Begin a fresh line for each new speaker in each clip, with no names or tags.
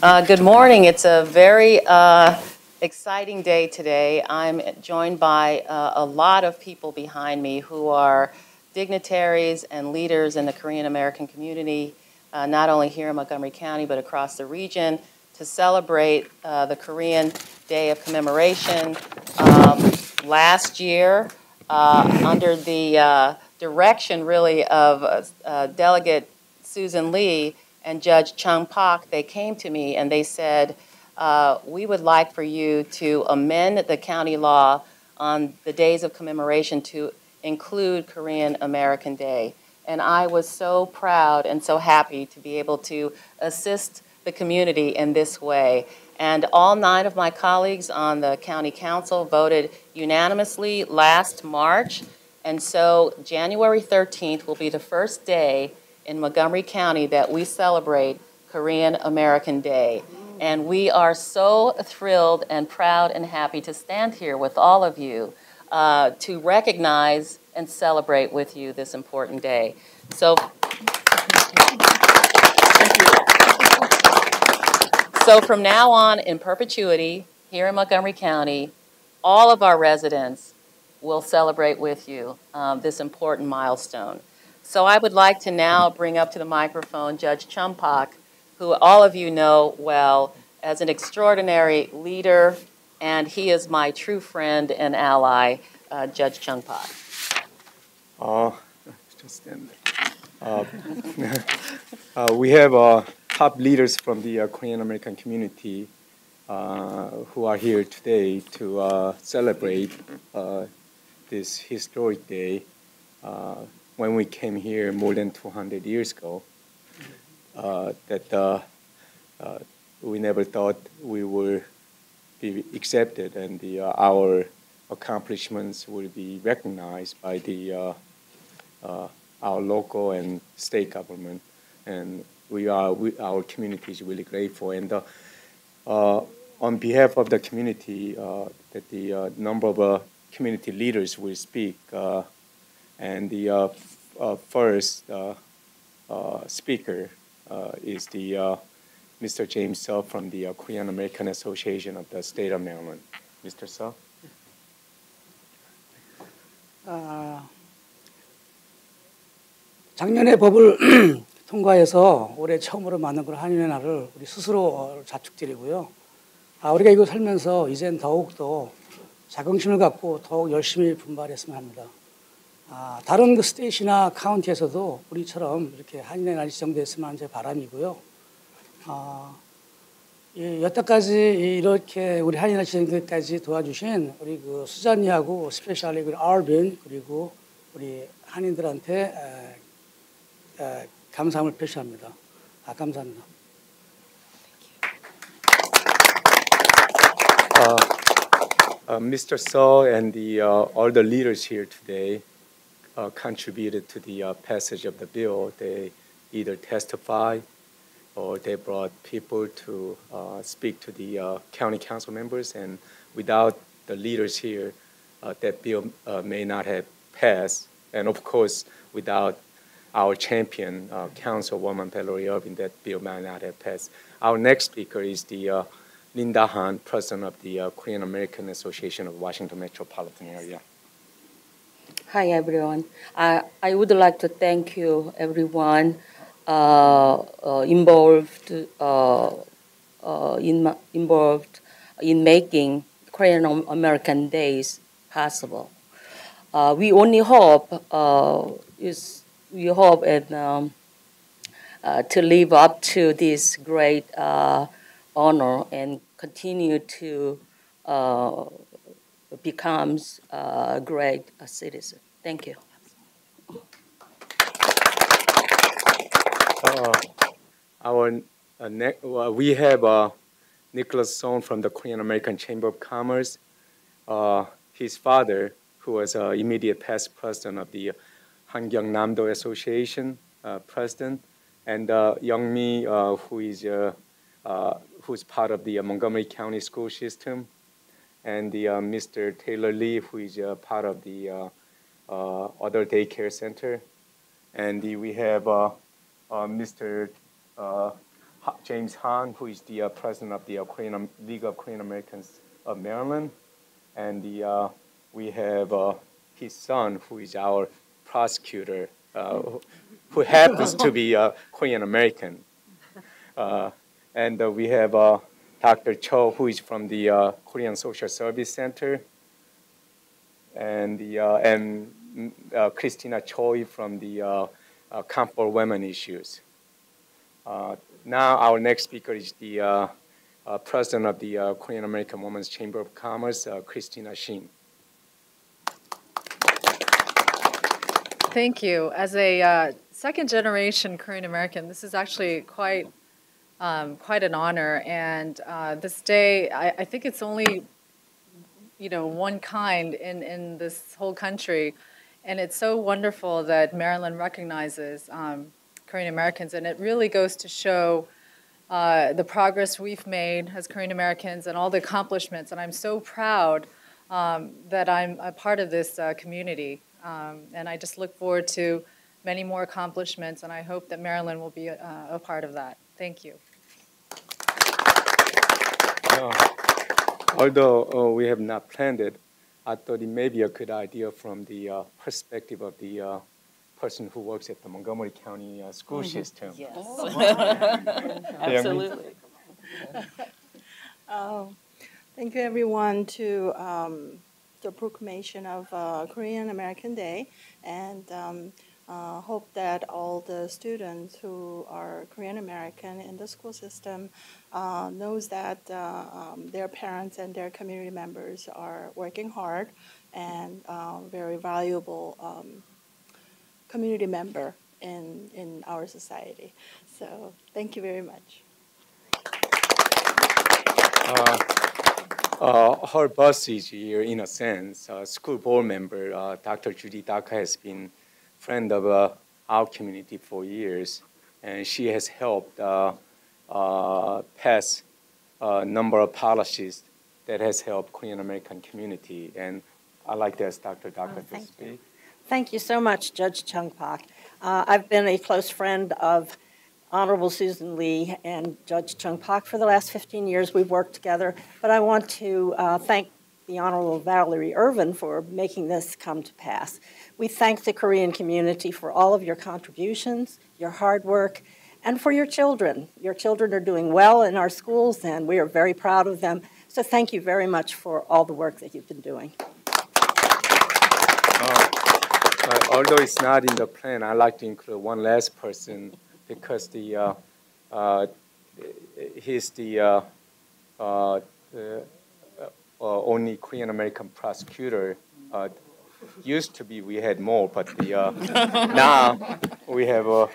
Good morning. It's a very exciting day today. I'm joined by a lot of people behind me who are dignitaries and leaders in the Korean American community, not only here in Montgomery County, but across the region, to celebrate the Korean Day of Commemoration. Last year, under the direction, really, of Delegate Susan Lee, and Judge Chung Pak, they came to me and they said, we would like for you to amend the county law on the days of commemoration to include Korean American Day. And I was so proud and so happy to be able to assist the community in this way. And all 9 of my colleagues on the county council voted unanimously last March. And so January 13th will be the first day in Montgomery County that we celebrate Korean American Day. And we are so thrilled and proud and happy to stand here with all of you to recognize and celebrate with you this important day. So, so from now on, in perpetuity, here in Montgomery County, all of our residents will celebrate with you this important milestone. So I would like to now bring up to the microphone Judge Chung Pak, who all of you know well as an extraordinary leader, and he is my true friend and ally, Judge Chung Pak.
We have top leaders from the Korean American community who are here today to celebrate this historic day. When we came here more than 200 years ago, we never thought we would be accepted and our accomplishments will be recognized by our local and state government. And our community is really grateful. And on behalf of the community, that the number of community leaders will speak. And the first speaker is Mr. James Seo from the Korean American Association of the State of Maryland. Mr. Seo?
작년에 법을 통과해서 올해 처음으로 만든 그런 한인의 날을 우리 스스로 자축드리고요. 우리가 이거 살면서 이젠 더욱더 자긍심을 갖고 더욱 열심히 분발했으면 합니다. 다른 그 스테이시나 카운티에서도 우리처럼 이렇게 한인의 날이 지정됐으면 하는 제 바람이고요. 여태까지 이렇게 우리 한인의 날 지정되기까지 도와주신 우리 그 수잔이하고 스페셜리 그 알빈 그리고 우리 한인들한테 감사함을 표시합니다. 감사합니다.
Mr. Seo and all the leaders here today contributed to the passage of the bill. They either testified or they brought people to speak to the county council members. And without the leaders here, that bill may not have passed. And of course, without our champion, Councilwoman Valerie Irvin, that bill might not have passed. Our next speaker is the Linda Han, president of the Korean American Association of Washington Metropolitan Area.
Hi, everyone. I would like to thank you, everyone involved in making Korean American Days possible. We only hope and to live up to this great honor and continue to become a great citizen. Thank you.
We have Nicholas Song from the Korean American Chamber of Commerce. His father, who was immediate past president of the Hangyeongnam-do Association, president, and Young-mi, who's part of the Montgomery County school system, and Mr. Taylor Lee, who is part of the other daycare center, and we have Mr. James Han, who is the president of the League of Korean Americans of Maryland. And we have his son, who is our prosecutor, who happens to be Korean American. And we have Dr. Cho, who is from the Korean Social Service Center, and Christina Choi from the Camp for Women Issues. Now our next speaker is the president of the Korean American Women's Chamber of Commerce, Christina Shin.
Thank you. As a second generation Korean American, this is actually quite an honor. And this day, I think it's only one kind in this whole country. And it's so wonderful that Maryland recognizes Korean Americans. And it really goes to show the progress we've made as Korean Americans and all the accomplishments. And I'm so proud that I'm a part of this community. And I just look forward to many more accomplishments. And I hope that Maryland will be a part of that. Thank you.
Although we have not planned it, I thought it may be a good idea from the perspective of the person who works at the Montgomery County school system.
Yes.
Absolutely.
Thank you, everyone, to the proclamation of Korean American Day, and hope that all the students who are Korean American in the school system knows that their parents and their community members are working hard and very valuable community member in our society. So thank you very much.
Her boss is here, in a sense. School board member Dr. Judy Daka has been friend of our community for years, and she has helped pass a number of policies that has helped Korean American community. And I'd like to ask Dr. Daka to speak.
Thank you so much, Judge Chung Pak. I've been a close friend of Honorable Susan Lee and Judge Chung Pak for the last 15 years. We've worked together, but I want to thank the Honorable Valerie Irvin for making this come to pass. We thank the Korean community for all of your contributions, your hard work, and for your children. Your children are doing well in our schools, and we are very proud of them. So thank you very much for all the work that you've been doing.
Although it's not in the plan, I'd like to include one last person, because he's the only Korean American prosecutor. Used to be we had more, but now we have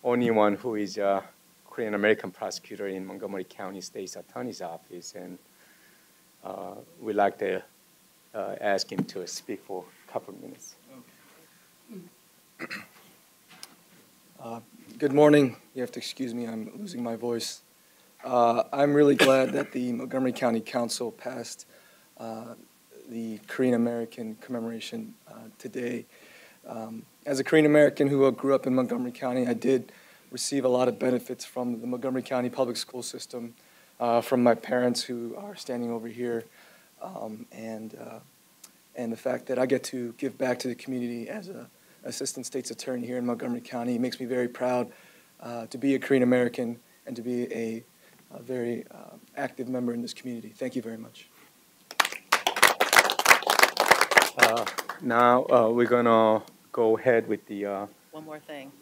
only one who is a Korean American prosecutor in Montgomery County State's Attorney's Office, and we'd like to ask him to speak for a couple of minutes.
Good morning. You have to excuse me, I'm losing my voice. I'm really glad that the Montgomery County Council passed the Korean American commemoration today. As a Korean American who grew up in Montgomery County, I did receive a lot of benefits from the Montgomery County public school system, from my parents who are standing over here, and the fact that I get to give back to the community as an assistant state's attorney here in Montgomery County. It makes me very proud to be a Korean American and to be a very active member in this community. Thank you very much.
Now we're gonna go ahead with the.
One more thing.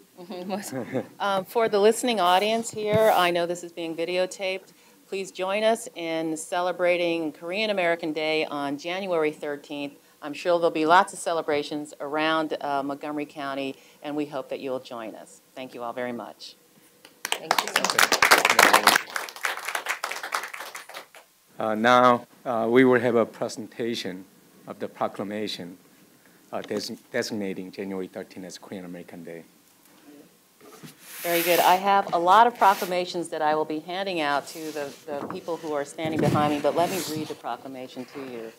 For the listening audience here, I know this is being videotaped. Please join us in celebrating Korean American Day on January 13th. I'm sure there'll be lots of celebrations around Montgomery County, and we hope that you'll join us. Thank you all very much.
Thank you.
Now we will have a presentation of the proclamation designating January 13th as Korean American Day.
Very good. I have a lot of proclamations that I will be handing out to the people who are standing behind me, but let me read the proclamation to you.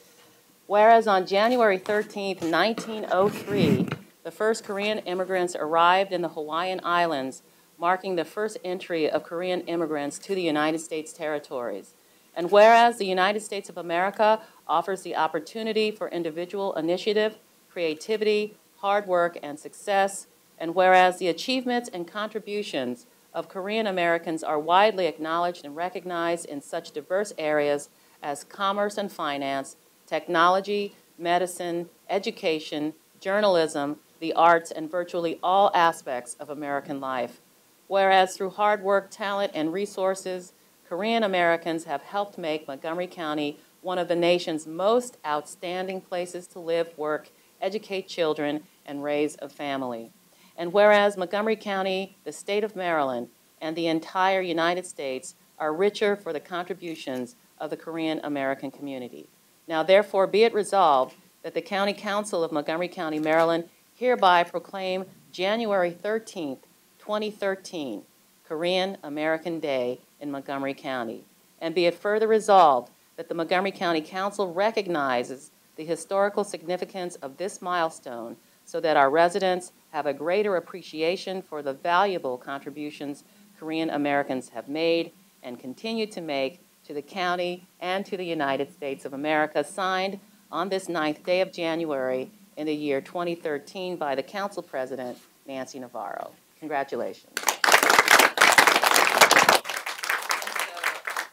Whereas on January 13th, 1903, the first Korean immigrants arrived in the Hawaiian Islands, marking the first entry of Korean immigrants to the United States territories. And whereas the United States of America offers the opportunity for individual initiative, creativity, hard work, and success, and whereas the achievements and contributions of Korean Americans are widely acknowledged and recognized in such diverse areas as commerce and finance, technology, medicine, education, journalism, the arts, and virtually all aspects of American life. Whereas through hard work, talent, and resources, Korean Americans have helped make Montgomery County one of the nation's most outstanding places to live, work, educate children, and raise a family. And whereas Montgomery County, the state of Maryland, and the entire United States are richer for the contributions of the Korean American community. Now, therefore, be it resolved that the County Council of Montgomery County, Maryland, hereby proclaim January 13th, 2013, Korean American Day in Montgomery County. And be it further resolved that the Montgomery County Council recognizes the historical significance of this milestone so that our residents have a greater appreciation for the valuable contributions Korean Americans have made and continue to make to the county and to the United States of America, signed on this 9th day of January in the year 2013 by the Council President, Nancy Navarro. Congratulations. And so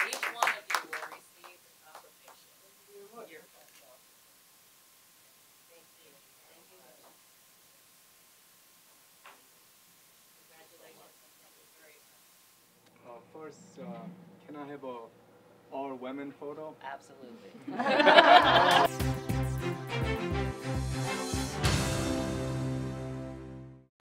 each one of you will receive a proclamation. Thank you. Thank you. Congratulations. Thank you very much.
First, can I have a all women photo?
Absolutely.